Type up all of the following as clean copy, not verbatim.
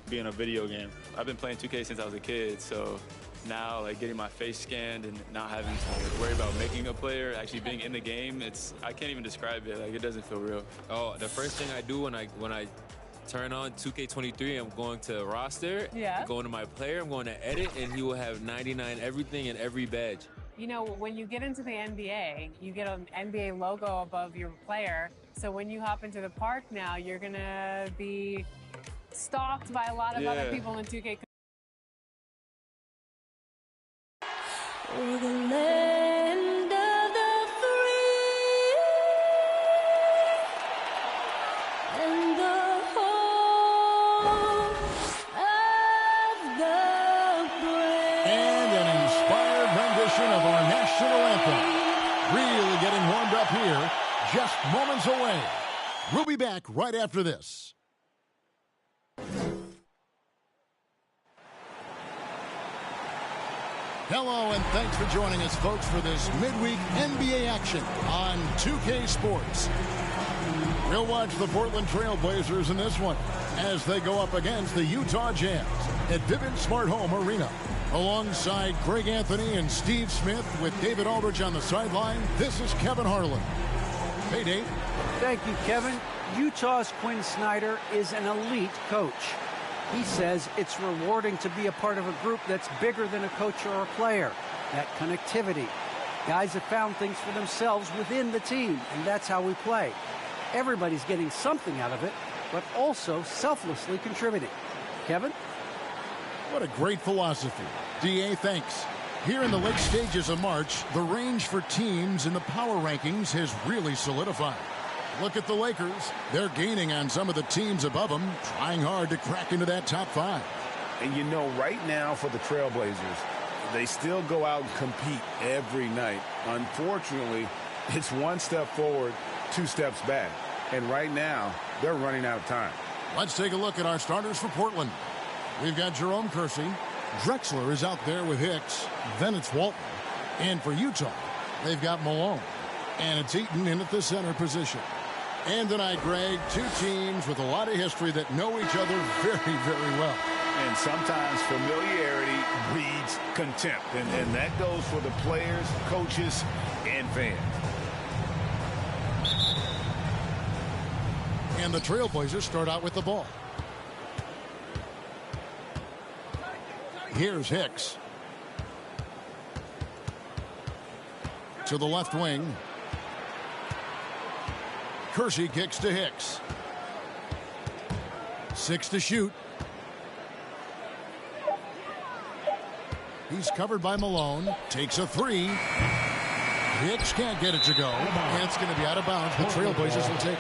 Being a video game. I've been playing 2K since I was a kid, so now like getting my face scanned and not having to worry about making a player, actually being in the game, I can't even describe it. Like, it doesn't feel real. Oh, the first thing I do when I turn on 2K23, I'm going to roster, going to my player, I'm going to edit, and he will have 99 everything and every badge. You know, when you get into the NBA, you get an NBA logo above your player. So when you hop into the park now, you're going to be stalked by a lot of other people in 2K. For the land of the free and the home of the brave. And an inspired rendition of our national anthem. Really getting warmed up here, just moments away. We'll be back right after this. Hello, and thanks for joining us, folks, for this midweek NBA action on 2K Sports. We'll watch the Portland Trail Blazers in this one as they go up against the Utah Jazz at Vivint Smart Home Arena. Alongside Greg Anthony and Steve Smith with David Aldridge on the sideline, this is Kevin Harlan. Hey, Dave. Thank you, Kevin. Utah's Quinn Snyder is an elite coach. He says it's rewarding to be a part of a group that's bigger than a coach or a player. That connectivity. Guys have found things for themselves within the team, and that's how we play. Everybody's getting something out of it, but also selflessly contributing. Kevin? What a great philosophy. DA, thanks. Here in the late stages of March, the range for teams in the power rankings has really solidified. Look at the Lakers. They're gaining on some of the teams above them, trying hard to crack into that top 5. And you know, right now for the Trailblazers, they still go out and compete every night. Unfortunately, it's one step forward, 2 steps back. And right now, they're running out of time. Let's take a look at our starters for Portland. We've got Jerome Kersey. Drexler is out there with Hicks. Then it's Walton. And for Utah, they've got Malone. And it's Eaton in at the center position. And tonight, Greg, 2 teams with a lot of history that know each other very, very well. And sometimes familiarity breeds contempt. And that goes for the players, coaches, and fans. And the Trailblazers start out with the ball. Here's Hicks. To the left wing. Kersey kicks to Hicks. 6 to shoot. He's covered by Malone. Takes a 3. Hicks can't get it to go. And it's going to be out of bounds. The Trailblazers will take it.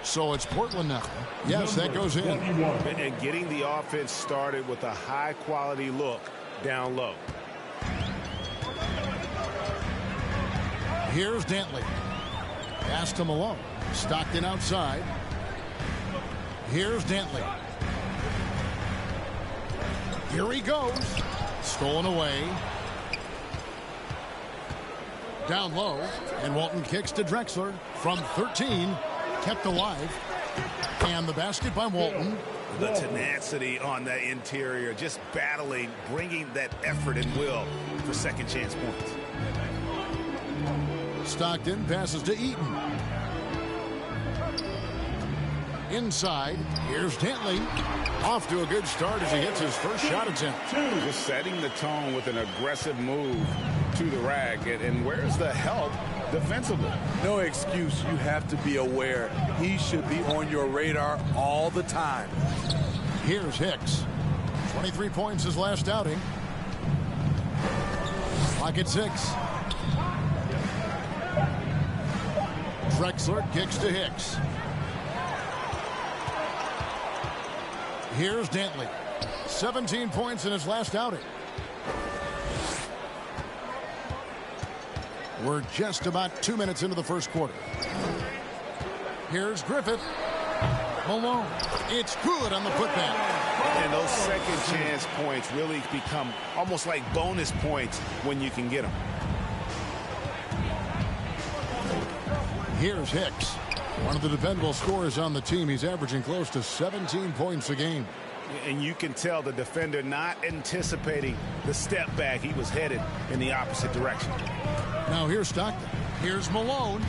So it's Portland now. Yes, that goes in. And getting the offense started with a high-quality look down low. Here's Dantley. Pass to Malone. Stockton outside. Here's Dantley. Here he goes. Stolen away. Down low. And Walton kicks to Drexler from 13. Kept alive. And the basket by Walton. The tenacity on that interior, just battling, bringing that effort and will for second chance points. Stockton passes to Eaton. Inside, here's Dantley. Off to a good start as he hits his first shot attempt. Just setting the tone with an aggressive move to the rack. And where's the help defensively? No excuse. You have to be aware. He should be on your radar all the time. Here's Hicks. 23 points his last outing. Clock at 6. Drexler kicks to Hicks. Here's Dantley. 17 points in his last outing. We're just about 2 minutes into the first quarter. Here's Griffith. Malone. It's good on the putback. And those second chance points really become almost like bonus points when you can get them. Here's Hicks. One of the dependable scorers on the team. He's averaging close to 17 points a game. And you can tell the defender not anticipating the step back. He was headed in the opposite direction. Now here's Stockton. Here's Malone.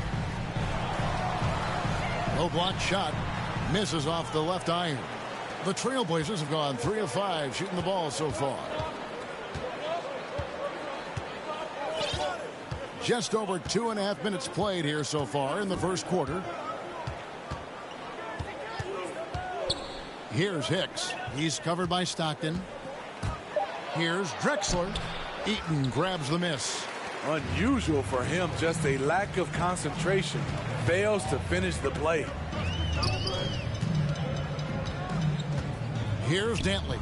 Low block shot. Misses off the left iron. The Trailblazers have gone 3 of 5 shooting the ball so far. Just over 2.5 minutes played here so far in the first quarter. Here's Hicks. He's covered by Stockton. Here's Drexler. Eaton grabs the miss. Unusual for him, just a lack of concentration. Fails to finish the play. Here's Dantley.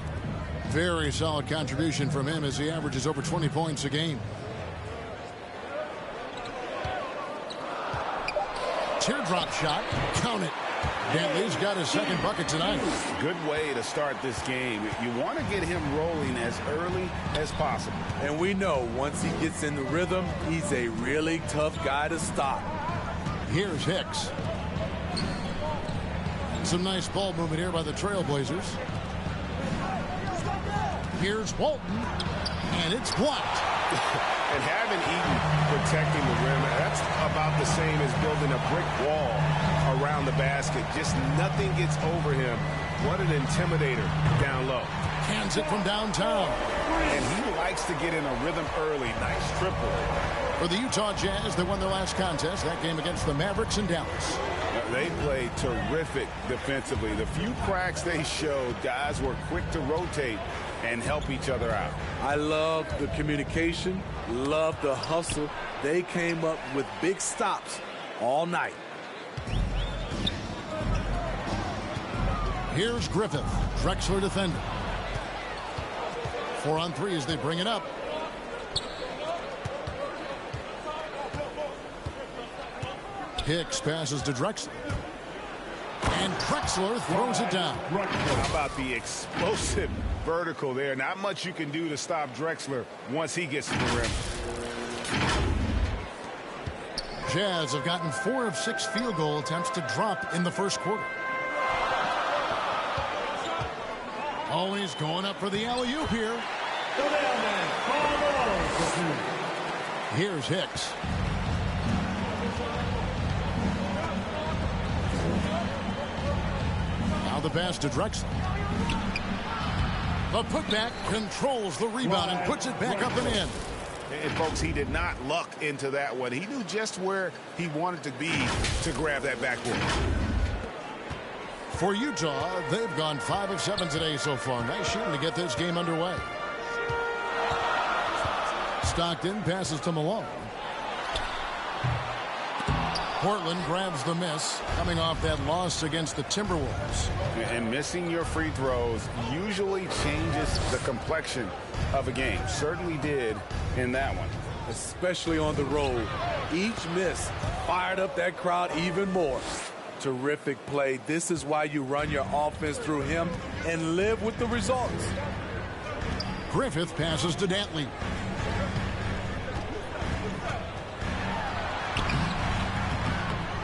Very solid contribution from him as he averages over 20 points a game. Teardrop shot. Count it. Dantley's got his second bucket tonight. Good way to start this game. You want to get him rolling as early as possible. And we know once he gets in the rhythm, he's a really tough guy to stop. Here's Hicks. Some nice ball movement here by the Trailblazers. Here's Walton. And it's blocked. And having Eaton protecting the rim, that's about the same as building a brick wall around the basket. Just nothing gets over him. What an intimidator down low. Hands it from downtown. And he likes to get in a rhythm early. Nice triple. For the Utah Jazz, they won their last contest. That game against the Mavericks in Dallas. They played terrific defensively. The few cracks they showed, guys were quick to rotate and help each other out. I love the communication, love the hustle. They came up with big stops all night. Here's Griffith. Drexler defender. 4 on 3 as they bring it up. Hicks passes to Drexler. And Drexler throws it down. How about the explosive vertical there? Not much you can do to stop Drexler once he gets to the rim. Jazz have gotten 4 of 6 field goal attempts to drop in the first quarter. Always going up for the alley-oop here. Here's Hicks. Now the pass to Drexler. The putback controls the rebound and puts it back up and in. And folks, he did not luck into that one. He knew just where he wanted to be to grab that backboard. For Utah, they've gone 5 of 7 today so far. Nice shooting to get this game underway. Stockton passes to Malone. Portland grabs the miss, coming off that loss against the Timberwolves. And missing your free throws usually changes the complexion of a game. Certainly did in that one. Especially on the road. Each miss fired up that crowd even more. Terrific play. This is why you run your offense through him and live with the results. Griffith passes to Dantley.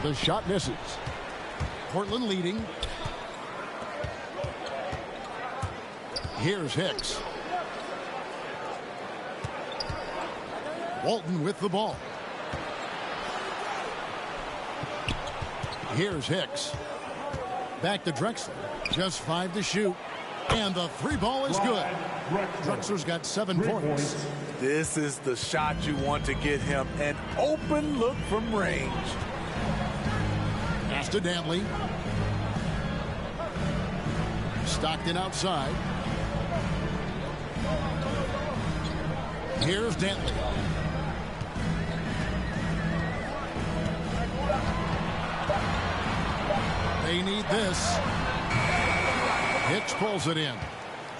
The shot misses. Portland leading. Here's Hicks. Walton with the ball. Here's Hicks. Back to Drexler. Just 5 to shoot. And the 3 ball is good. Drexler's got 7 points. This is the shot you want to get him. An open look from range. Pass to Dantley. Stockton outside. Here's Dantley. They need this. Hit Hicks pulls it in.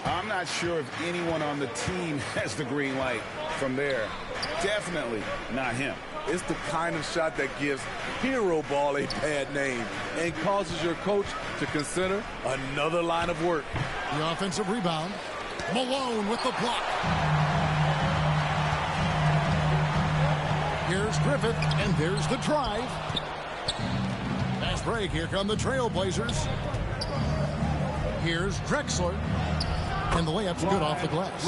I'm not sure if anyone on the team has the green light from there. Definitely not him. It's the kind of shot that gives hero ball a bad name and causes your coach to consider another line of work. The offensive rebound. Malone with the block. Here's Griffith, and there's the drive. Fast break. Here come the Trailblazers. Here's Drexler. And the layup's good off the glass.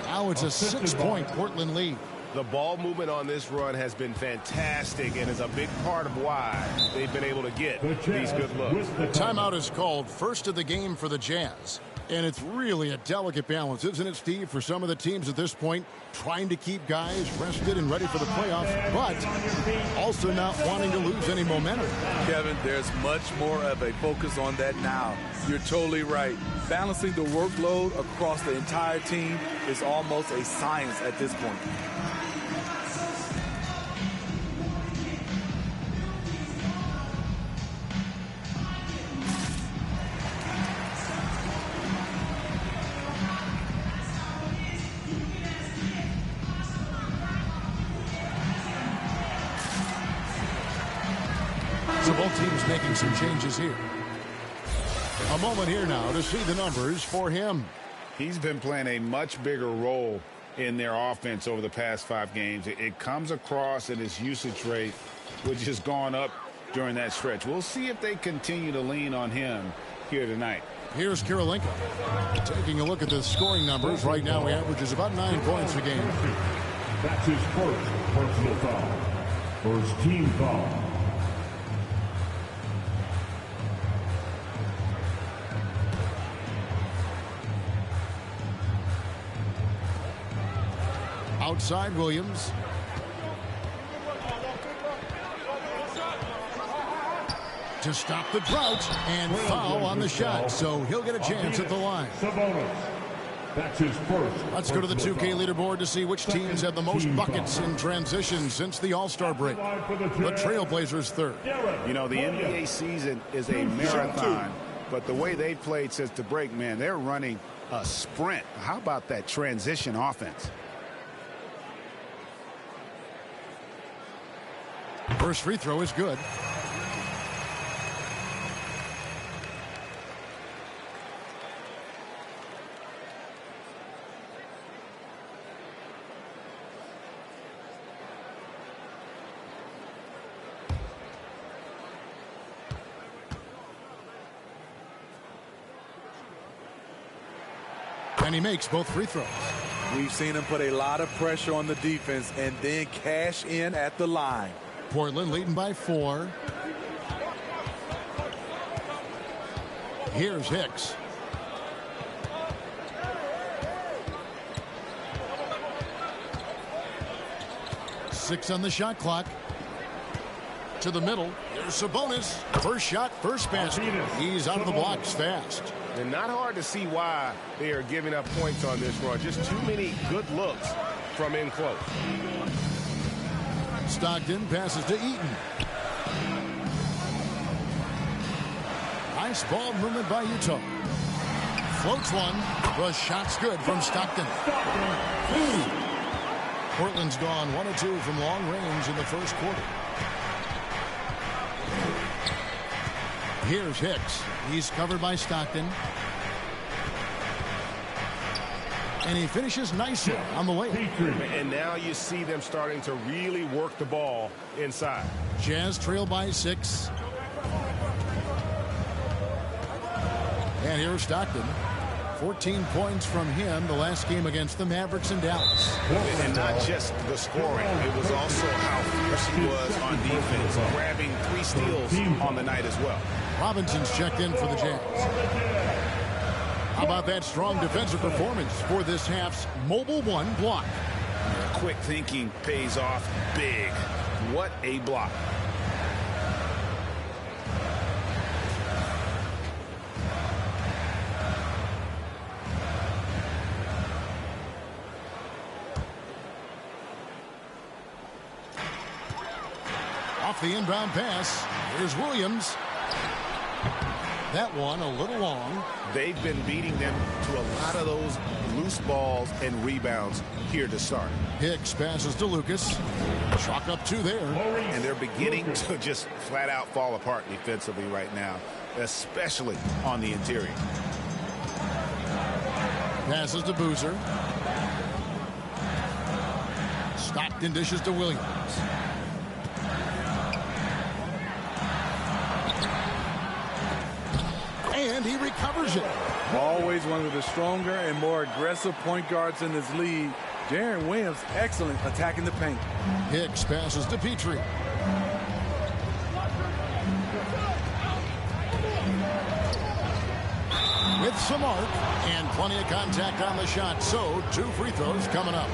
Now it's a 6-point Portland lead. The ball movement on this run has been fantastic and is a big part of why they've been able to get these good looks. Timeout is called, first of the game for the Jazz. And it's really a delicate balance, isn't it, Steve, for some of the teams at this point, trying to keep guys rested and ready for the playoffs, but also not wanting to lose any momentum. Kevin, there's much more of a focus on that now. You're totally right. Balancing the workload across the entire team is almost a science at this point. So both teams making some changes here. A moment here now to see the numbers for him. He's been playing a much bigger role in their offense over the past 5 games. It comes across in his usage rate, which has gone up during that stretch. We'll see if they continue to lean on him here tonight. Here's Kirilenko. Taking a look at the scoring numbers. Right now he averages about 9 points a game. That's his first personal foul. First team foul. Outside Williams. To stop the drought and foul on the shot, so he'll get a chance at the line. That's his first. Let's go to the 2K leaderboard to see which teams have the most buckets in transition since the All-Star break. The Trailblazers third. You know, the NBA season is a marathon, but the way they played since the break, man, they're running a sprint. How about that transition offense? First free throw is good. And he makes both free throws. We've seen him put a lot of pressure on the defense and then cash in at the line. Portland leading by 4. Here's Hicks. Six on the shot clock. To the middle. There's Sabonis. First shot, first basket. He's out of the blocks fast. And not hard to see why they are giving up points on this run. Just too many good looks from in close. Stockton passes to Eaton. Nice ball movement by Utah. Floats one. The shot's good from Stockton. Portland's gone 1 of 2 from long range in the first quarter. Here's Hicks. He's covered by Stockton. And he finishes nicely on the way. And now you see them starting to really work the ball inside. Jazz trail by 6. And here's Stockton. 14 points from him the last game against the Mavericks in Dallas. And not just the scoring. It was also how fierce he was on defense, grabbing 3 steals on the night as well. Robinson's checked in for the Jazz. How about that strong defensive performance for this half's Mobile One block? Quick thinking pays off big. What a block. Off the inbound pass. Here's Williams. That one a little long. They've been beating them to a lot of those loose balls and rebounds here to start. Hicks passes to Lucas. Chalk up 2 there. And they're beginning to just flat out fall apart defensively right now, especially on the interior. Passes to Boozer. Stockton dishes to Williams. And he recovers it. Always one of the stronger and more aggressive point guards in this league. Deron Williams, excellent attacking the paint. Hicks passes to Petrie. With some arc and plenty of contact on the shot. So 2 free throws coming up.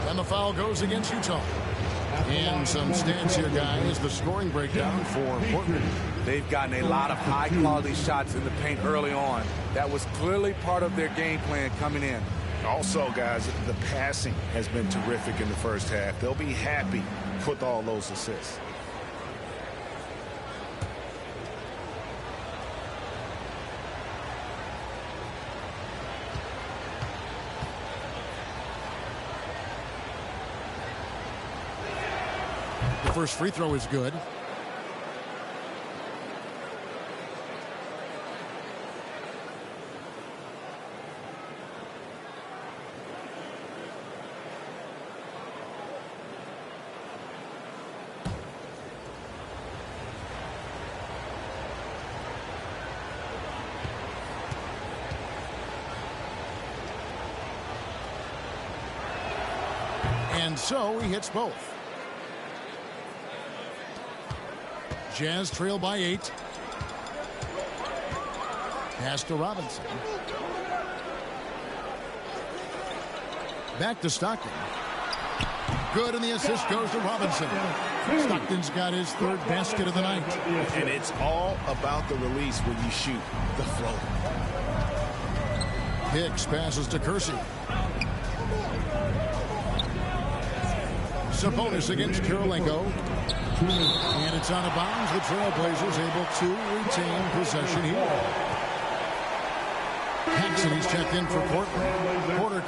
And the foul goes against Utah. And some stats here, guys. The scoring breakdown for Portland. They've gotten a lot of high-quality shots in the paint early on. That was clearly part of their game plan coming in. Also, guys, the passing has been terrific in the first half. They'll be happy with all those assists. The first free throw is good. And so he hits both. Jazz trail by 8. Pass to Robinson. Back to Stockton. Good, and the assist goes to Robinson. Stockton's got his 3rd basket of the night. And it's all about the release when you shoot the float. Hicks passes to Kersey. Sabonis against Kirilenko. And it's out of bounds. The Trailblazers able to retain possession here. Paxson, he's checked in for Portland. Porter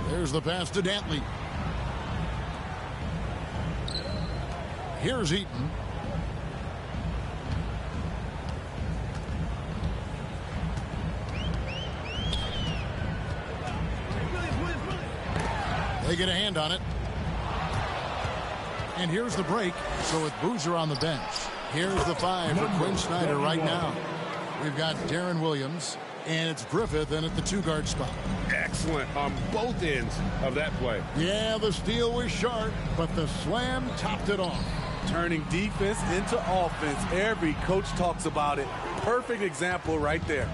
There's the pass to Dantley. Here's Eaton. They get a hand on it. And here's the break. So with Boozer on the bench, here's the 5 for Quinn Snyder right now. We've got Deron Williams, and it's Griffith in at the 2-guard spot. Excellent on both ends of that play. Yeah, the steal was sharp, but the slam topped it off. Turning defense into offense. Every coach talks about it. Perfect example right there.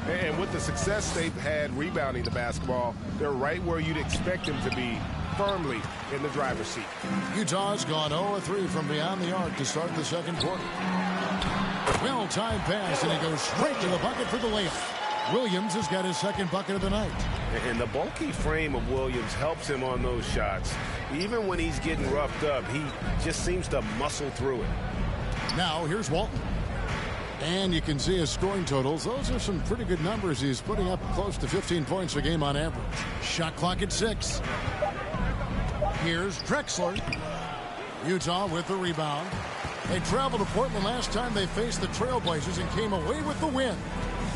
And with the success they've had rebounding the basketball, they're right where you'd expect them to be, firmly in the driver's seat. Utah's gone 0-3 from beyond the arc to start the second quarter. Well-timed pass, and he goes straight to the bucket for the layup. Williams has got his 2nd bucket of the night. And the bulky frame of Williams helps him on those shots. Even when he's getting roughed up, he just seems to muscle through it. Now, here's Walton. And you can see his scoring totals. Those are some pretty good numbers. He's putting up close to 15 points a game on average. Shot clock at 6. Here's Drexler. Utah with the rebound. They traveled to Portland last time they faced the Trailblazers and came away with the win.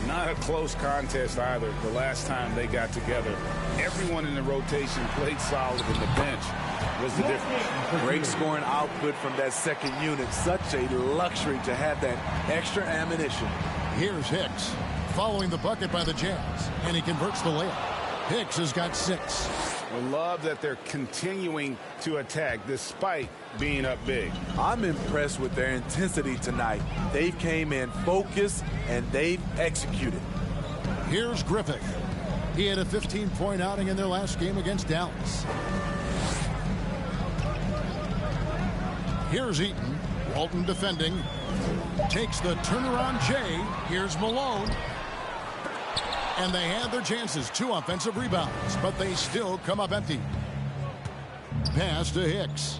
Not a close contest either the last time they got together. Everyone in the rotation played solid, and the bench was the difference. Great scoring output from that second unit. Such a luxury to have that extra ammunition. Here's Hicks following the bucket by the Jazz, and he converts the layup. Hicks has got 6. I love that they're continuing to attack despite being up big. I'm impressed with their intensity tonight. They came in focused and they've executed. Here's Griffith. He had a 15-point outing in their last game against Dallas. Here's Eaton. Walton defending. Takes the turnaround J. Here's Malone. And they had their chances. 2 offensive rebounds, but they still come up empty. pass to Hicks.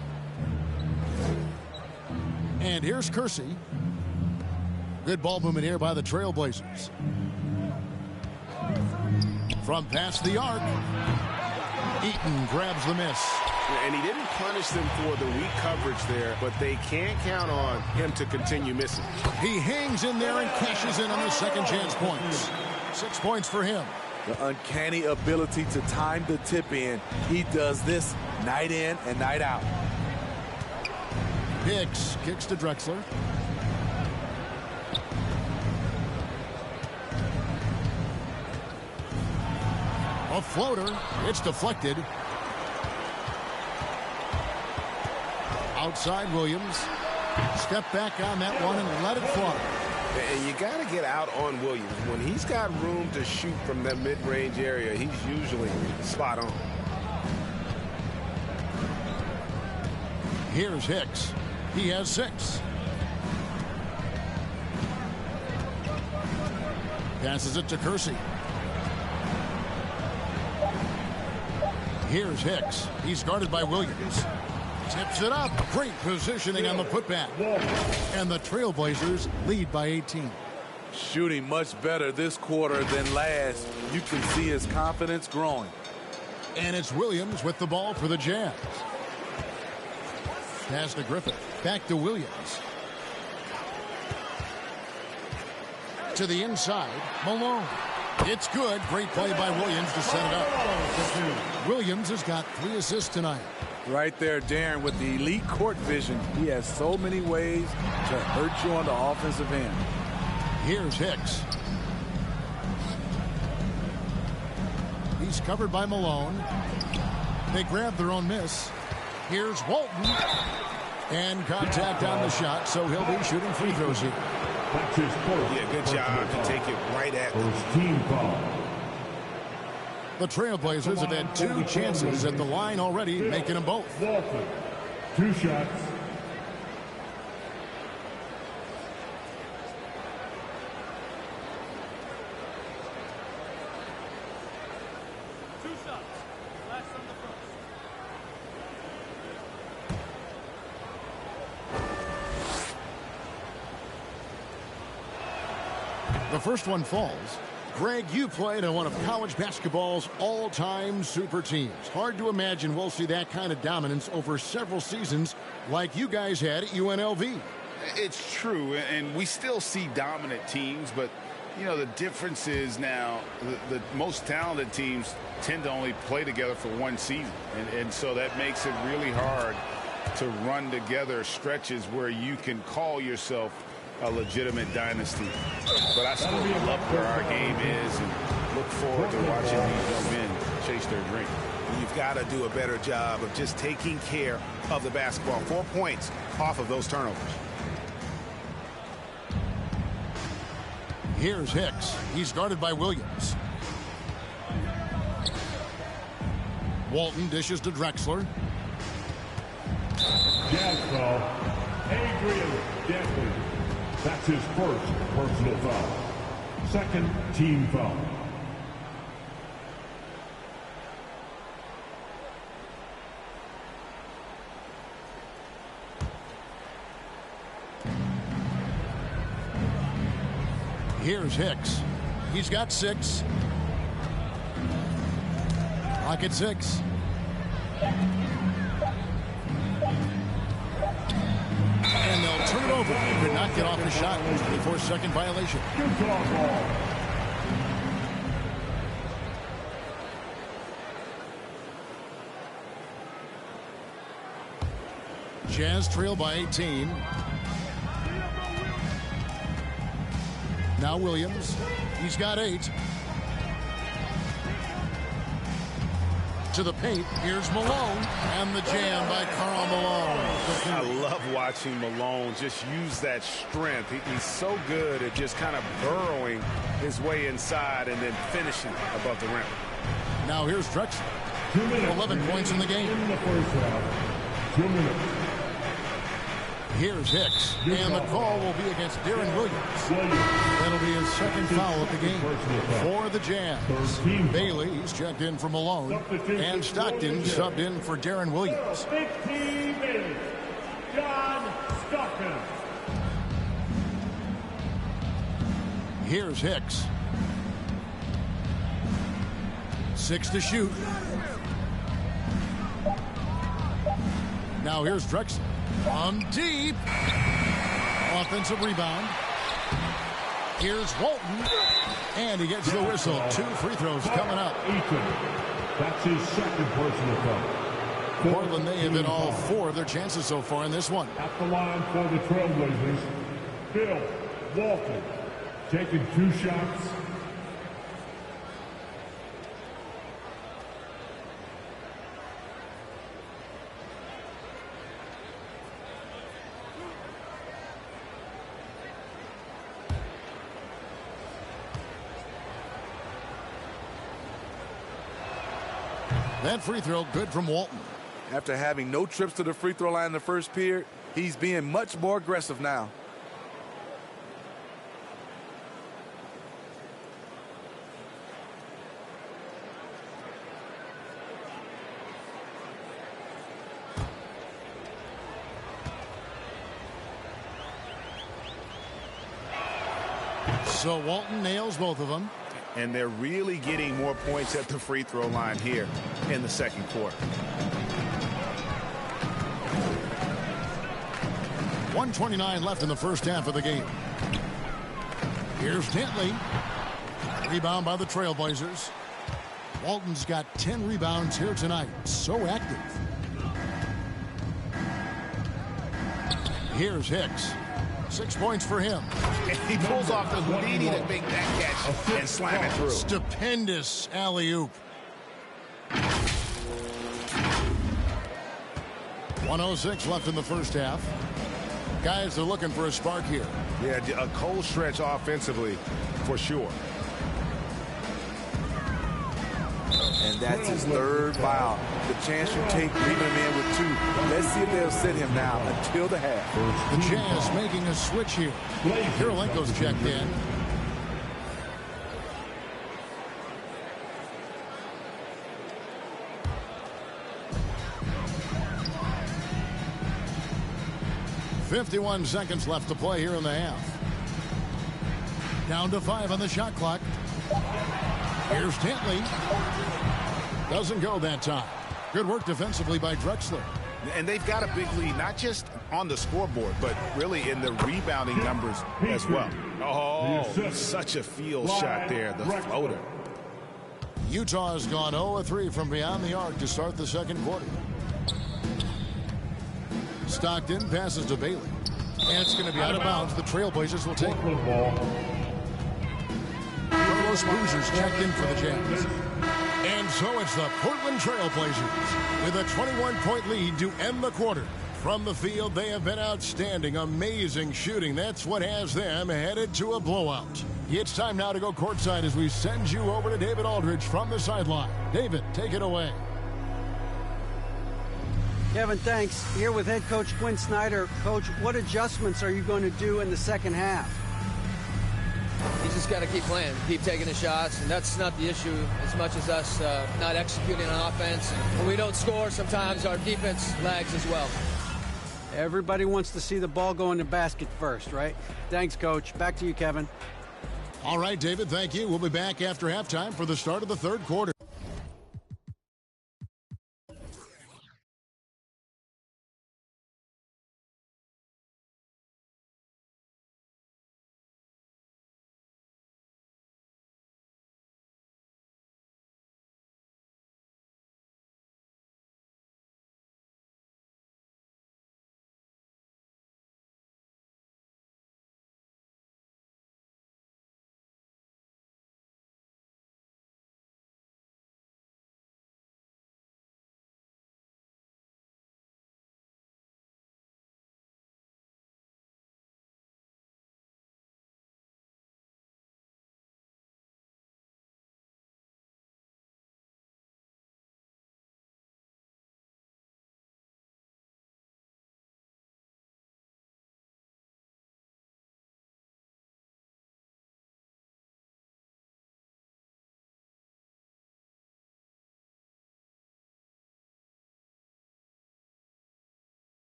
And here's Kersey. Good ball movement here by the Trailblazers. From past the arc, Eaton grabs the miss. And he didn't punish them for the weak coverage there, but they can't count on him to continue missing. He hangs in there and cashes in on the second chance points. 6 points for him. The uncanny ability to time the tip in. He does this night in and night out. Hicks kicks to Drexler. A floater. It's deflected. Outside Williams. Step back on that one and let it fly. And you got to get out on Williams. When he's got room to shoot from that mid-range area, he's usually spot on. Here's Hicks. He has 6. Passes it to Kersey. Here's Hicks. He's guarded by Williams. Tips it up. Great positioning on the putback. And the Trailblazers lead by 18. Shooting much better this quarter than last. You can see his confidence growing. And it's Williams with the ball for the Jazz. Pass to Griffith. Back to Williams. To the inside. Malone. It's good. Great play by Williams to set it up. Williams has got 3 assists tonight. Right there, Darren, with the elite court vision. He has so many ways to hurt you on the offensive end. Here's Hicks. He's covered by Malone. They grab their own miss. Here's Walton. And contact on the shot, so he'll be shooting free throws here. Yeah, good job to take it right at the First team foul. The Trailblazers have had 2 chances at the line already, making them both. Walton, 2 shots. The first one falls. Greg, you played on one of college basketball's all-time super teams. Hard to imagine we'll see that kind of dominance over several seasons like you guys had at UNLV. It's true, and we still see dominant teams, but, you know, the difference is now the most talented teams tend to only play together for 1 season, and so that makes it really hard to run together stretches where you can call yourself a legitimate dynasty. But I still love where our game is and look forward to watching these young men chase their dream. You've got to do a better job of just taking care of the basketball. 4 points off of those turnovers. Here's Hicks. He's guarded by Williams. Walton dishes to Drexler. Jazz foul. Adrian Dantley. That's his first personal foul. Second team foul. Here's Hicks. He's got 6. Pocket 6. And they'll turn it over. He could not get off the shot. 24-second violation. Jazz trail by 18. Now Williams. He's got 8. To the paint. Here's Malone. And the jam by Karl Malone. I love watching Malone just use that strength. He's so good at just kind of burrowing his way inside and then finishing above the rim. Now here's Drexler. 2 minutes. 11 points in the game. In the first half. 2 minutes. Here's Hicks, and the call will be against Darren Williams. That'll be his second foul of the game for the Jazz. Bailey's checked in for Malone, and Stockton subbed in for Darren Williams. 15 minutes, John Stockton. Here's Hicks. 6 to shoot. Now here's Drexler. On deep. Offensive rebound. Here's Walton. And he gets the whistle. 2 free throws coming up. That's his second personal foul. Portland, they have hit all 4 of their chances so far in this one. At the line for the Trailblazers, Bill Walton, taking 2 shots. That free throw good from Walton. After having no trips to the free throw line in the first period, he's being much more aggressive now. So Walton nails both of them. And they're really getting more points at the free throw line here in the second quarter. 1:29 left in the first half of the game. Here's Dantley. Rebound by the Trailblazers. Walton's got 10 rebounds here tonight. So active. Here's Hicks. 6 points for him. And he pulls off the Houdini to make that catch and slam it through. Stupendous alley-oop. 1:06 left in the first half. Guys are looking for a spark here. Yeah, a cold stretch offensively for sure. And that's his 3rd foul. The chance you take leaving him in with 2. Let's see if they'll sit him now until the half. The Jazz making a switch here. Kirilenko's checked in. .51 seconds left to play here in the half. Down to 5 on the shot clock. Here's Dantley. Doesn't go that time. Good work defensively by Drexler. And they've got a big lead, not just on the scoreboard, but really in the rebounding numbers as well. Oh, such a field shot there, the floater. Utah has gone 0-3 from beyond the arc to start the second quarter. Stockton passes to Bailey. And it's going to be out of bounds. The Trailblazers will take it. Carlos Boozer's checked in for the Jazz. And so it's the Portland Trailblazers with a 21-point lead to end the quarter. From the field, they have been outstanding. Amazing shooting. That's what has them headed to a blowout. It's time now to go courtside as we send you over to David Aldridge from the sideline. David, take it away. Kevin, thanks. Here with head coach Quinn Snyder. Coach, what adjustments are you going to do in the second half? You just got to keep playing, keep taking the shots, and that's not the issue as much as us not executing on offense. When we don't score, sometimes our defense lags as well. Everybody wants to see the ball go in the basket first, right? Thanks, Coach. Back to you, Kevin. All right, David, thank you. We'll be back after halftime for the start of the third quarter.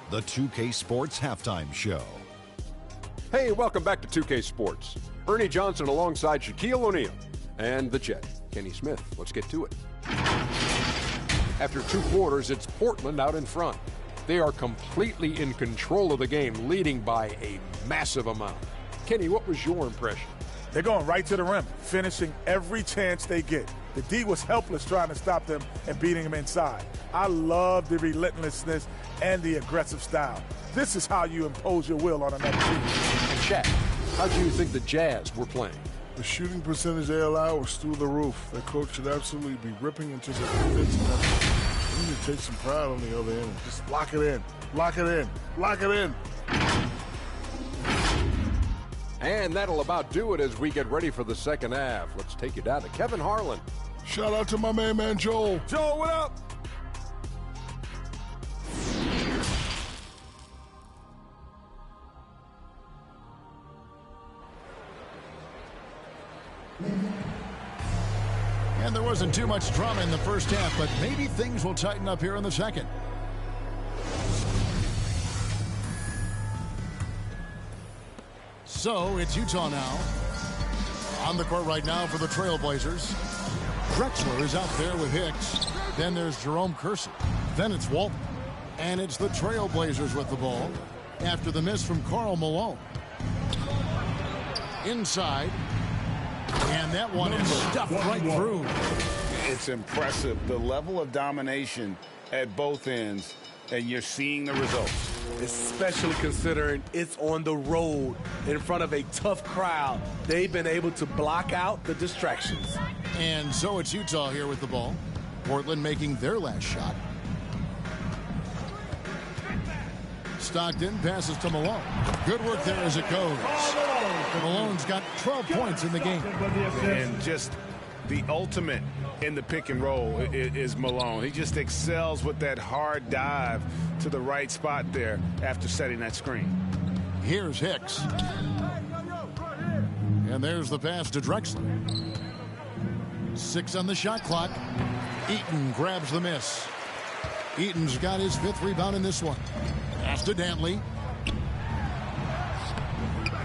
the 2K Sports Halftime Show. Hey, welcome back to 2K Sports. Ernie Johnson alongside Shaquille O'Neal and the Jet, Kenny Smith. Let's get to it. After 2 quarters, it's Portland out in front. They are completely in control of the game, leading by a massive amount. Kenny, what was your impression? They're going right to the rim, finishing every chance they get. The D was helpless trying to stop them and beating them inside. I love the relentlessness and the aggressive style. This is how you impose your will on another team. And Shaq, how do you think the Jazz were playing? The shooting percentage they allow was through the roof. Their coach should absolutely be ripping into the defensive effort. You need to take some pride on the other end. Just lock it in, lock it in, lock it in. And that'll about do it as we get ready for the second half. Let's take you down to Kevin Harlan. Shout out to my man Joel. Joel, what up? And there wasn't too much drama in the first half, but maybe things will tighten up here in the second. So it's Utah now. On the court right now for the Trailblazers. Drexler is out there with Hicks. Then there's Jerome Kersey. Then it's Walton. And it's the Trailblazers with the ball after the miss from Karl Malone. Inside. And that one is stuffed right through. It's impressive, the level of domination at both ends, and you're seeing the results. Especially considering it's on the road in front of a tough crowd. They've been able to block out the distractions. And so it's Utah here with the ball. Portland making their last shot. Stockton passes to Malone. Good work there as it goes. Malone's got 12 points in the game. And just the ultimate in the pick and roll is Malone. He just excels with that hard dive to the right spot there after setting that screen. Here's Hicks. And there's the pass to Drexler. 6 on the shot clock. Eaton grabs the miss. Eaton's got his 5th rebound in this one. Pass to Dantley.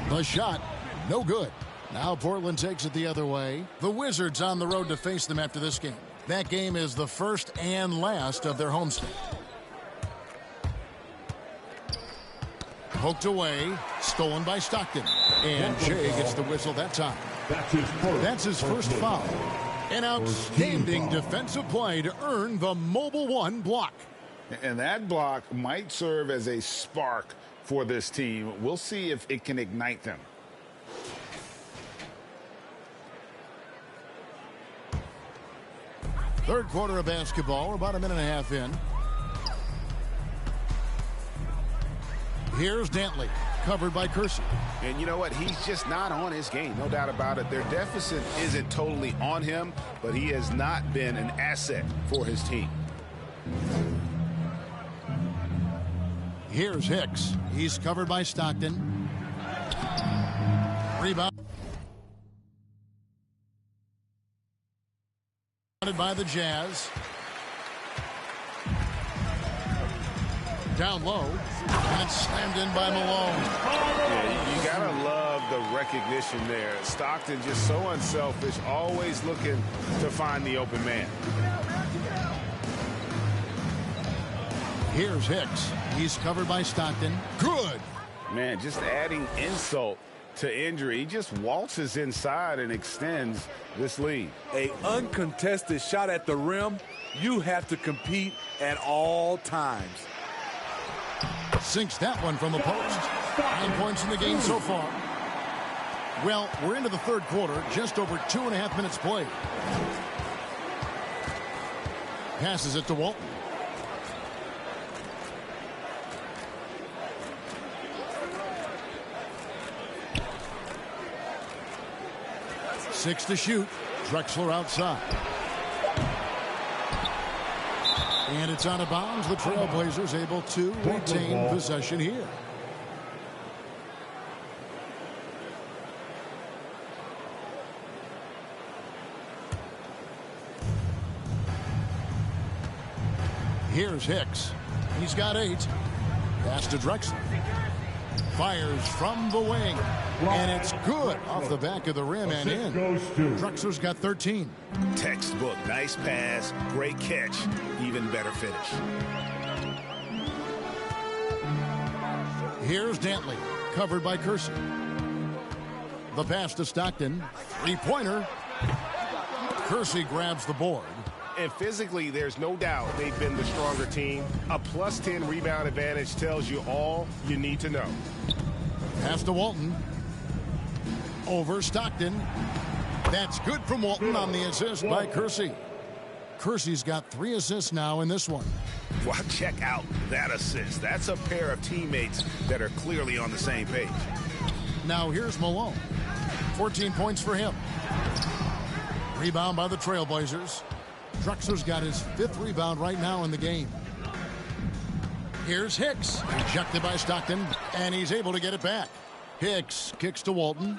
The shot, no good. Now Portland takes it the other way. The Wizards on the road to face them after this game. That game is the first and last of their homestand. Poked away, stolen by Stockton. And Jay gets the whistle that time. That's his first foul. An outstanding defensive play to earn the Mobile One block. And that block might serve as a spark for this team. We'll see if it can ignite them. Third quarter of basketball, about a minute and a half in. Here's Dantley, covered by Kersey. And you know what? He's just not on his game, no doubt about it. Their deficit isn't totally on him, but he has not been an asset for his team. Here's Hicks. He's covered by Stockton. Rebound. By the Jazz. Down low. And it's slammed in by Malone. Yeah, you gotta love the recognition there. Stockton just so unselfish, always looking to find the open man. Here's Hicks. He's covered by Stockton. Good. Man, just adding insult to injury. He just waltzes inside and extends this lead. An uncontested shot at the rim, you have to compete at all times. Sinks that one from the post. 9 points in the game so far. Well, we're into the third quarter, just over 2.5 minutes played. Passes it to Walton. Six to shoot. Drexler outside. And it's out of bounds. The Trailblazers able to retain possession here. Here's Hicks. He's got 8. Pass to Drexler. Fires from the wing. And it's good off the back of the rim and in. Drexler's got 13. Textbook. Nice pass. Great catch. Even better finish. Here's Dantley. Covered by Kersey. The pass to Stockton. Three-pointer. Kersey grabs the board. And physically, there's no doubt they've been the stronger team. A +10 rebound advantage tells you all you need to know. Pass to Walton. Over Stockton. That's good from Walton on the assist by Kersey. Kersey's got 3 assists now in this one. Well, check out that assist. That's a pair of teammates that are clearly on the same page. Now here's Malone. 14 points for him. Rebound by the Trailblazers. Drexler's got his 5th rebound right now in the game. Here's Hicks. Rejected by Stockton, and he's able to get it back. Hicks kicks to Walton.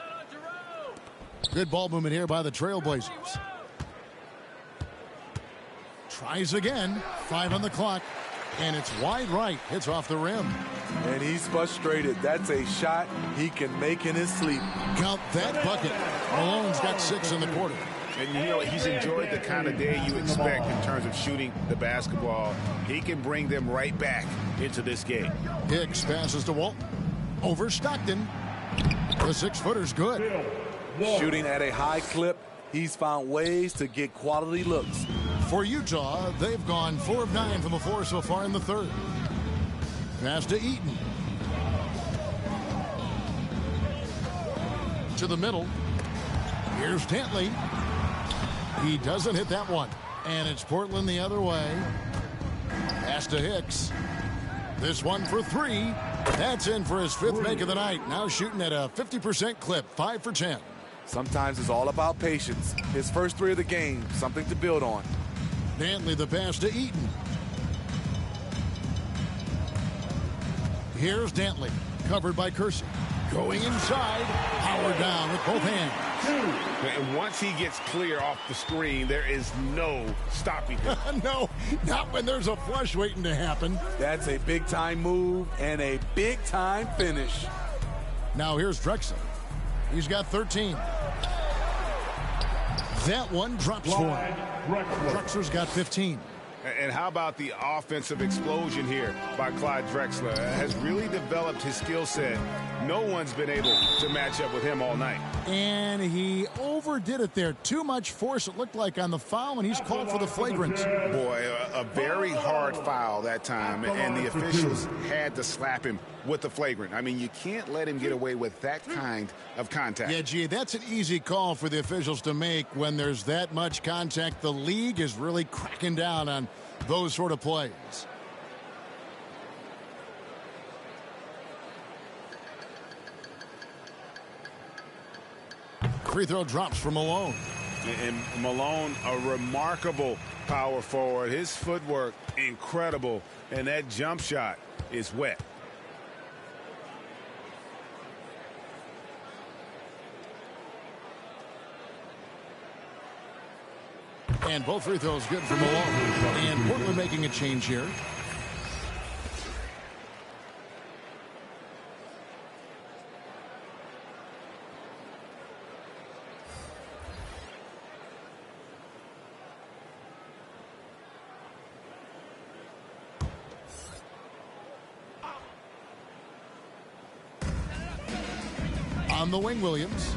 Good ball movement here by the Trailblazers. Tries again. 5 on the clock, and it's wide right. Hits off the rim. And he's frustrated. That's a shot he can make in his sleep. Count that bucket. Malone's got 6 in the quarter. And, you know, he's enjoyed the kind of day you expect in terms of shooting the basketball. He can bring them right back into this game. Hicks passes to Walton. Over Stockton. The 6-footer's good. Shooting at a high clip, he's found ways to get quality looks. For Utah, they've gone 4 of 9 from the floor so far in the third. Pass to Eaton. To the middle. Here's Dantley. He doesn't hit that one. And it's Portland the other way. Pass to Hicks. This one for 3. That's in for his 5th make of the night. Now shooting at a 50% clip. 5 for 10. Sometimes it's all about patience. His first 3 of the game, something to build on. Dantley the pass to Eaton. Here's Dantley. Covered by Kersey. Going inside. Howard down with both hands. And once he gets clear off the screen, there is no stopping him. No, not when there's a flush waiting to happen. That's a big-time move and a big-time finish. Now here's Drexler. He's got 13. That one drops for him. Drexler's got 15. And how about the offensive explosion here by Clyde Drexler? Has really developed his skill set. No one's been able to match up with him all night. And he overdid it there. Too much force, it looked like, on the foul, and he's called for the flagrant. Boy, a very hard foul that time, and the officials had to slap him with the flagrant. I mean, you can't let him get away with that kind of contact. Yeah, gee, that's an easy call for the officials to make when there's that much contact. The league is really cracking down on those sort of plays. Free throw drops for Malone. And Malone, a remarkable power forward. His footwork, incredible. And that jump shot is wet. And both free throws good for Malone. And Portland making a change here. On the wing, Williams.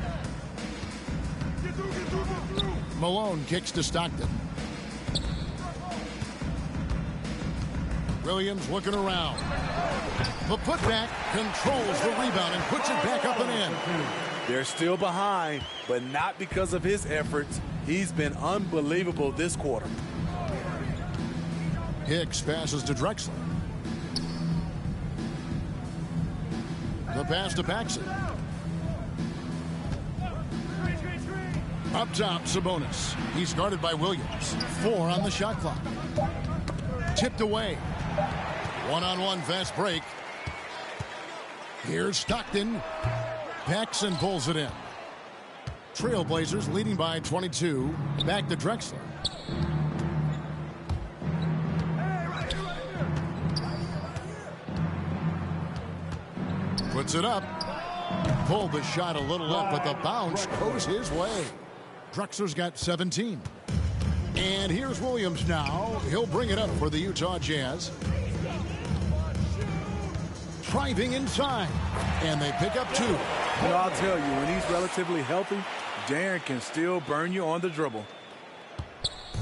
Malone kicks to Stockton. Williams looking around. The putback controls the rebound and puts it back up and in. They're still behind, but not because of his efforts. He's been unbelievable this quarter. Hicks passes to Drexler. The pass to Paxson. Up top, Sabonis. He's guarded by Williams. 4 on the shot clock. Tipped away. One-on-one fast break. Here's Stockton. Paxson pulls it in. Trailblazers leading by 22. Back to Drexler. Puts it up. Pulled the shot a little up, but the bounce goes his way. Drexler's got 17. And here's Williams now. He'll bring it up for the Utah Jazz. Driving inside. And they pick up 2. You know, I'll tell you, when he's relatively healthy, Darren can still burn you on the dribble.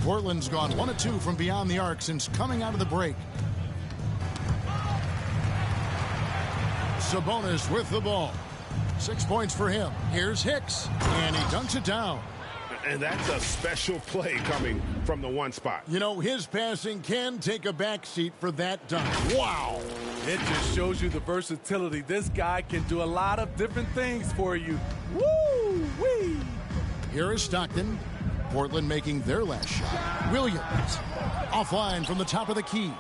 Portland's gone 1 of 2 from beyond the arc since coming out of the break. Sabonis with the ball. 6 points for him. Here's Hicks, and he dunks it down. And that's a special play coming from the one spot. You know, his passing can take a backseat for that dunk. Wow. It just shows you the versatility. This guy can do a lot of different things for you. Woo-wee. Here is Stockton. Portland making their last shot. Williams offline from the top of the key.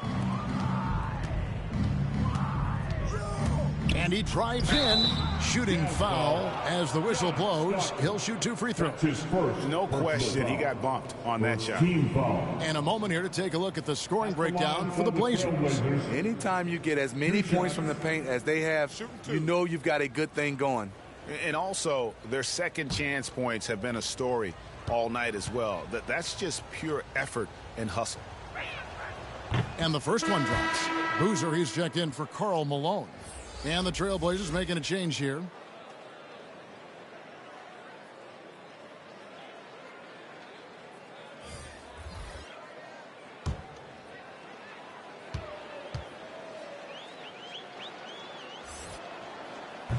And he drives in. Shooting foul as the whistle blows. He'll shoot 2 free throws. No question he got bumped on that shot. And a moment here to take a look at the scoring breakdown for the Blazers. Anytime you get as many points from the paint as they have, you know you've got a good thing going. And also, their second chance points have been a story all night as well. That's just pure effort and hustle. And the first one drops. Boozer, he's checked in for Karl Malone. And the Trailblazers making a change here.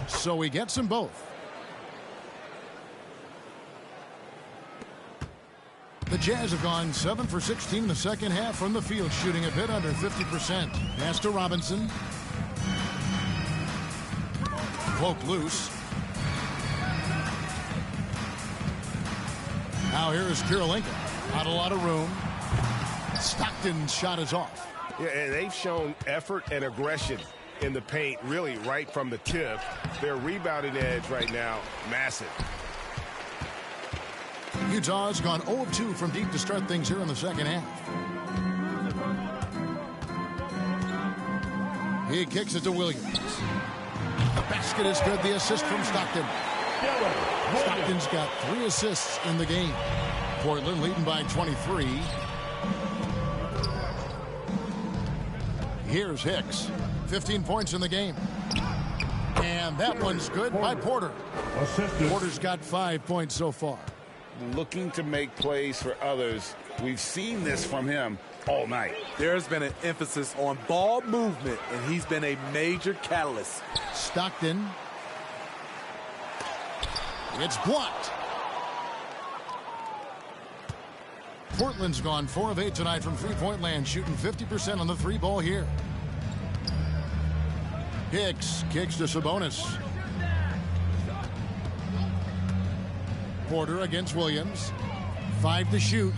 So he gets them both. The Jazz have gone 7 for 16 in the second half from the field, shooting a bit under 50%. Pass to Robinson. Poke loose. Now here is Kirilenko. Not a lot of room. Stockton's shot is off. Yeah, and they've shown effort and aggression in the paint, really right from the tip. Their rebounding edge right now, massive. Utah's gone 0 of 2 from deep to start things here in the second half. He kicks it to Williams. The basket is good. The assist from Stockton. Stockton's got 3 assists in the game. Portland leading by 23. Here's Hicks. 15 points in the game. And that one's good by Porter. Porter's got 5 points so far. Looking to make plays for others. We've seen this from him all night. There's been an emphasis on ball movement, and he's been a major catalyst. Stockton. It's blocked. Portland's gone 4 of 8 tonight from three-point land, shooting 50% on the 3-ball here. Hicks kicks to Sabonis. Porter against Williams. 5 to shoot.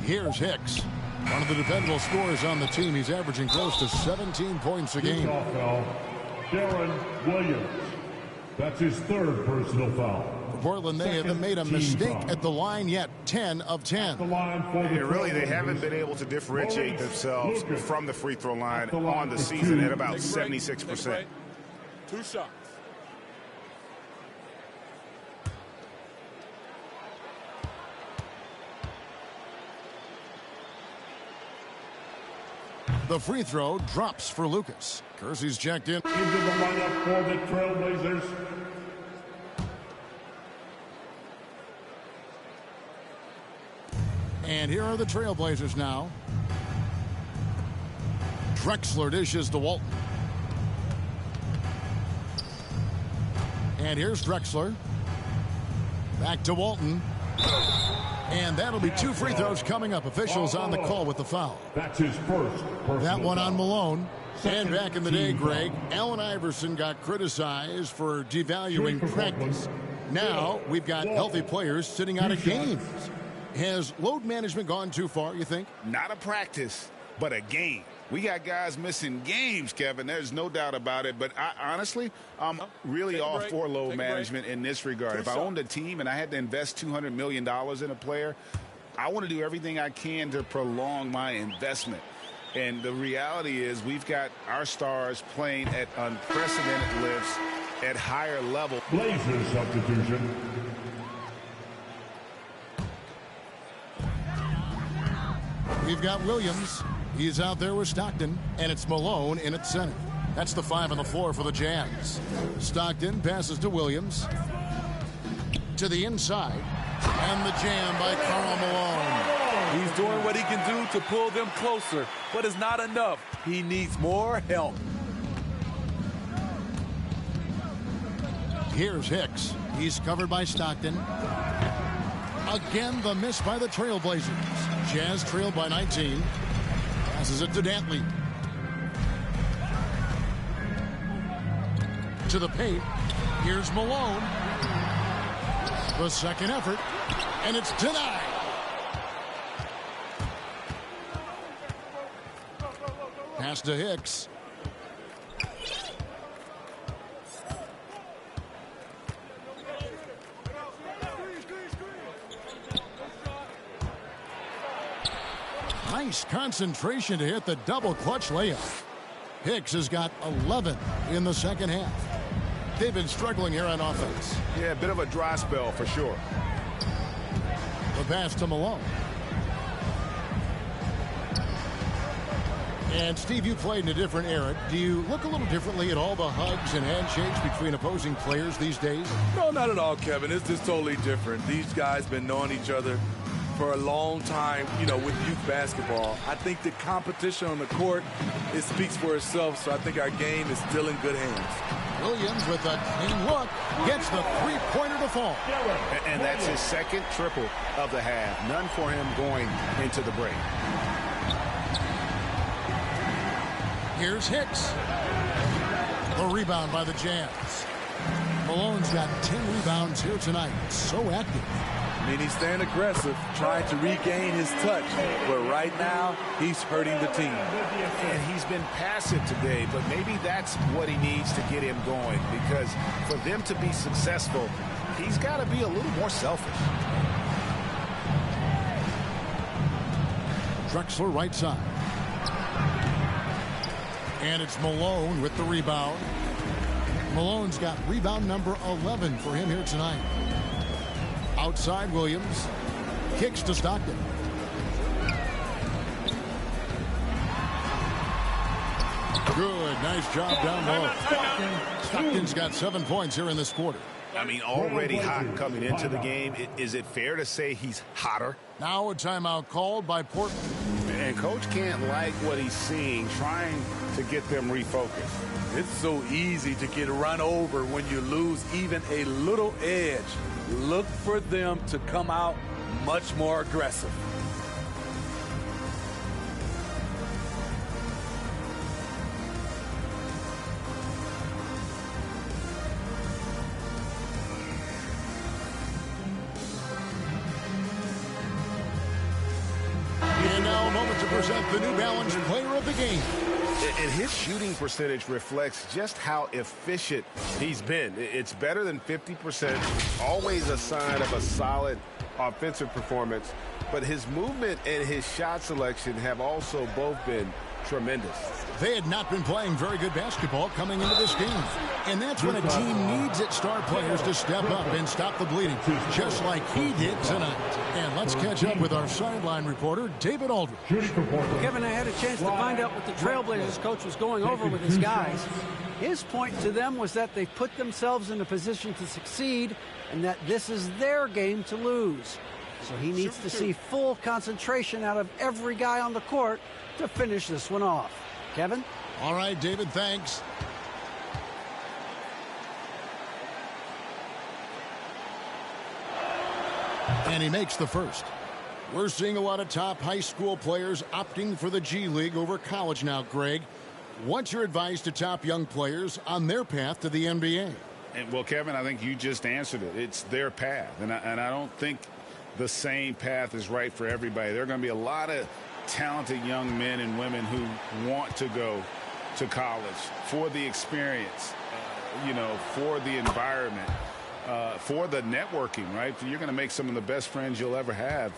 Here's Hicks. One of the dependable scorers on the team. He's averaging close to 17 points a game. Foul, Darren Williams. That's his 3rd personal foul. For Portland, they haven't made a mistake at the line yet. 10 of 10. Really, they haven't been able to differentiate themselves from the free throw line on the season at about 76%. 2 shots. The free throw drops for Lucas. Kersey's checked in. Into the lineup for the Trailblazers. And here are the Trailblazers now. Drexler dishes to Walton. And here's Drexler. Back to Walton. And that'll be 2 free throws coming up. Officials on the call with the foul. That's his first. That one on Malone. And back in the day, Greg, Allen Iverson got criticized for devaluing practice. Now we've got healthy players sitting out of games. Has load management gone too far, you think? Not a practice, but a game. We got guys missing games, Kevin. There's no doubt about it. But honestly, I'm really all for load management in this regard. If I owned a team and I had to invest $200 million in a player, I want to do everything I can to prolong my investment. And the reality is we've got our stars playing at unprecedented lifts at higher level. Blazers substitution. We've got Williams. He's out there with Stockton, and it's Malone in at center. That's the 5 on the floor for the Jazz. Stockton passes to Williams. To the inside. And the jam by Karl Malone. He's doing what he can do to pull them closer, but it's not enough. He needs more help. Here's Hicks. He's covered by Stockton. Again, the miss by the Trailblazers. Jazz trailed by 19. Passes it to Dantley. To the paint. Here's Malone. The second effort. And it's denied. Pass to Hicks. Nice concentration to hit the double clutch layup. Hicks has got 11 in the second half. They've been struggling here on offense. Yeah, a bit of a dry spell for sure. The pass to Malone. And Steve, you played in a different era. Do you look a little differently at all the hugs and handshakes between opposing players these days? No, not at all, Kevin. It's just totally different. These guys been knowing each other for a long time, you know, with youth basketball. I think the competition on the court, it speaks for itself, so I think our game is still in good hands. Williams with a clean look gets the three-pointer to fall. And that's his second triple of the half. None for him going into the break. Here's Hicks. The rebound by the Jazz. Malone's got 10 rebounds here tonight. So active. I mean, he's staying aggressive, trying to regain his touch. But right now, he's hurting the team. And he's been passive today, but maybe that's what he needs to get him going. Because for them to be successful, he's got to be a little more selfish. Drexler right side. And it's Malone with the rebound. Malone's got rebound number 11 for him here tonight. Outside Williams. Kicks to Stockton. Good. Nice job down low. Stockton's got 7 points here in this quarter. I mean, already hot coming into the game. Is it fair to say he's hotter? Now a timeout called by Portland. And Coach can't like what he's seeing, trying to get them refocused. It's so easy to get run over when you lose even a little edge. Look for them to come out much more aggressive. And now a moment to present the New Balance Player of the Game. And his shooting percentage reflects just how efficient he's been. It's better than 50%, always a sign of a solid offensive performance. But his movement and his shot selection have also both been tremendous. They had not been playing very good basketball coming into this game. And that's when a team needs its star players to step up and stop the bleeding, just like he did tonight. And let's catch up with our sideline reporter, David Aldridge. Kevin, I had a chance to find out what the Trailblazers coach was going over with his guys. His point to them was that they put themselves in a position to succeed and that this is their game to lose. So he needs to see full concentration out of every guy on the court to finish this one off. Kevin? All right, David, thanks. And he makes the first. We're seeing a lot of top high school players opting for the G League over college now, Greg. What's your advice to top young players on their path to the NBA? And, well, Kevin, I think you just answered it. It's their path. And I don't think the same path is right for everybody. There are going to be a lot of talented young men and women who want to go to college for the experience, for the environment, for the networking, right? You're going to make some of the best friends you'll ever have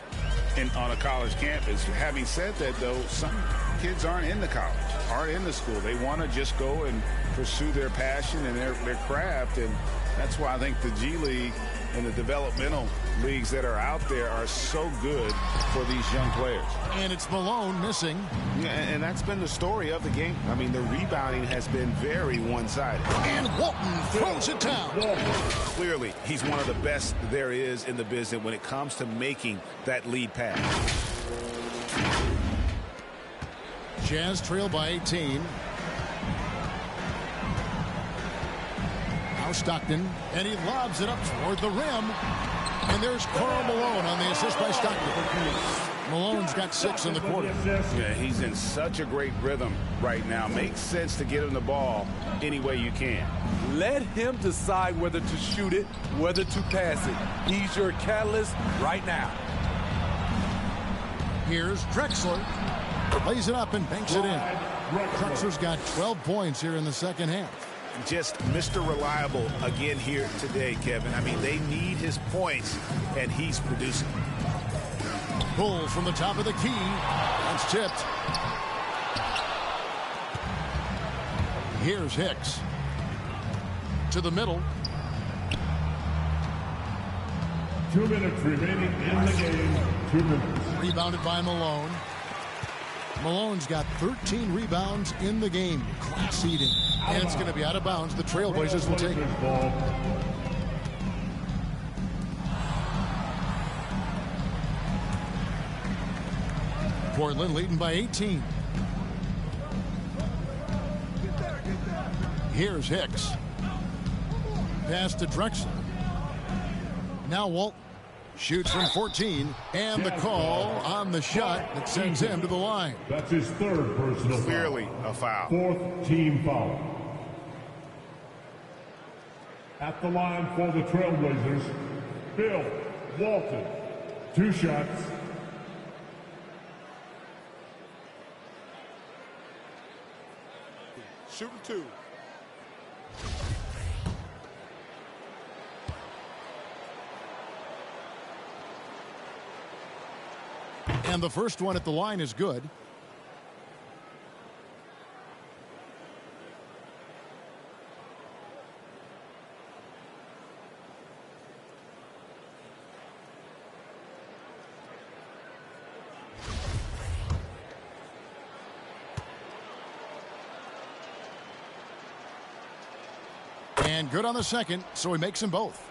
on a college campus. Having said that, though, some kids aren't in the college, aren't in the school. They want to just go and pursue their passion and their craft, and that's why I think the G League and the developmental leagues that are out there are so good for these young players. And it's Malone missing. Yeah, and that's been the story of the game. I mean, the rebounding has been very one-sided. And Walton throws it down. Clearly, he's one of the best there is in the business when it comes to making that lead pass. Jazz trail by 18. Now Stockton, and he lobs it up toward the rim. And there's Karl Malone on the assist by Stockton. Malone's got 6 in the quarter. Yeah, he's in such a great rhythm right now. Makes sense to get him the ball any way you can. Let him decide whether to shoot it, whether to pass it. He's your catalyst right now. Here's Drexler. Lays it up and banks it in. Drexler's got 12 points here in the second half. Just Mr. Reliable again here today, Kevin. I mean, they need his points, and he's producing. Pull from the top of the key. That's tipped. Here's Hicks. To the middle. 2 minutes remaining in the game. 2 minutes. Rebounded by Malone. Malone's got 13 rebounds in the game. Class eating. And it's going to be out of bounds. The Trailblazers will take it. Portland leading by 18. Here's Hicks. Pass to Drexler. Now Walt shoots from 14, and the call on the shot that sends him to the line. That's his 3rd personal foul. Clearly a foul. 4th team foul. At the line for the Trailblazers, Bill Walton. 2 shots. Shooting 2. And the first one at the line is good. And good on the second, so he makes them both.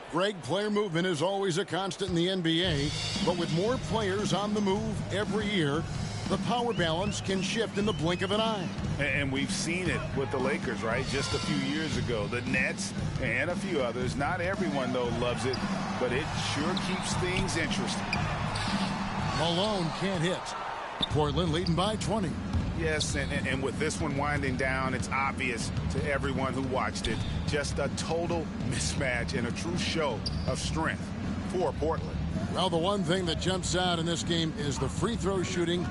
Greg, player movement is always a constant in the NBA, but with more players on the move every year, the power balance can shift in the blink of an eye. And we've seen it with the Lakers, right? Just a few years ago. The Nets and a few others. Not everyone, though, loves it, but it sure keeps things interesting. Malone can't hit. Portland leading by 20. Yes, and with this one winding down, it's obvious to everyone who watched it. Just a total mismatch and a true show of strength for Portland. Well, the one thing that jumps out in this game is the free throw shooting,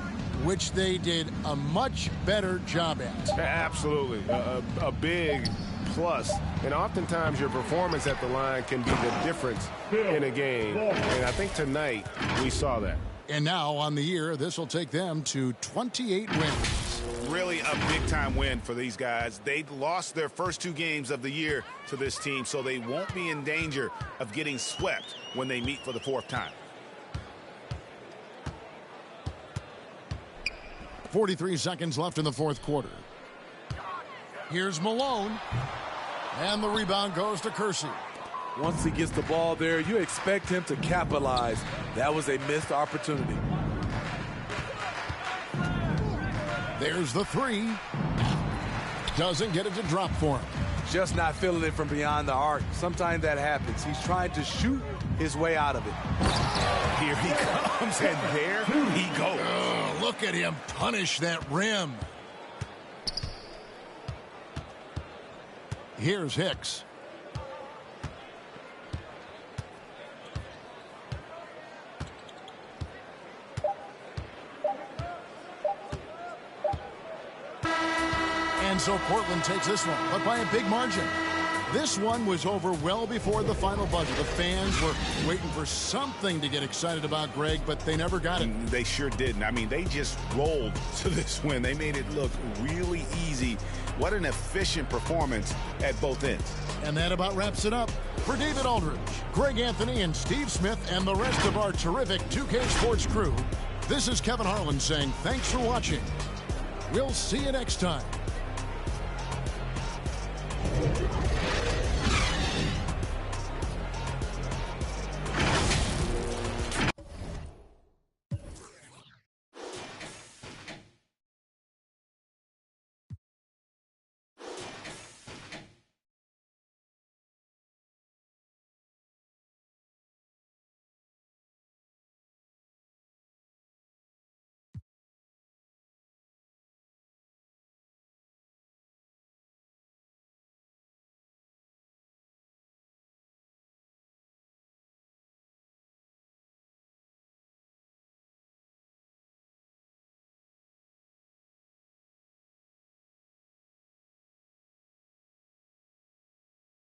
which they did a much better job at. Absolutely. A big plus. And oftentimes your performance at the line can be the difference in a game. And I think tonight we saw that. And now on the year, this will take them to 28 wins. Really a big-time win for these guys. They lost their first 2 games of the year to this team, so they won't be in danger of getting swept when they meet for the 4th time. 43 seconds left in the 4th quarter. Here's Malone. And the rebound goes to Kersey. Once he gets the ball there, you expect him to capitalize. That was a missed opportunity. There's the 3. Doesn't get it to drop for him. Just not feeling it from beyond the arc. Sometimes that happens. He's trying to shoot his way out of it. Here he comes, and there he goes. Oh, look at him punish that rim. Here's Hicks. And so Portland takes this one, but by a big margin. This one was over well before the final buzzer. The fans were waiting for something to get excited about, Greg, but they never got it. They sure didn't. I mean, they just rolled to this win. They made it look really easy. What an efficient performance at both ends. And that about wraps it up. For David Aldridge, Greg Anthony, and Steve Smith, and the rest of our terrific 2K Sports crew, this is Kevin Harlan saying thanks for watching. We'll see you next time.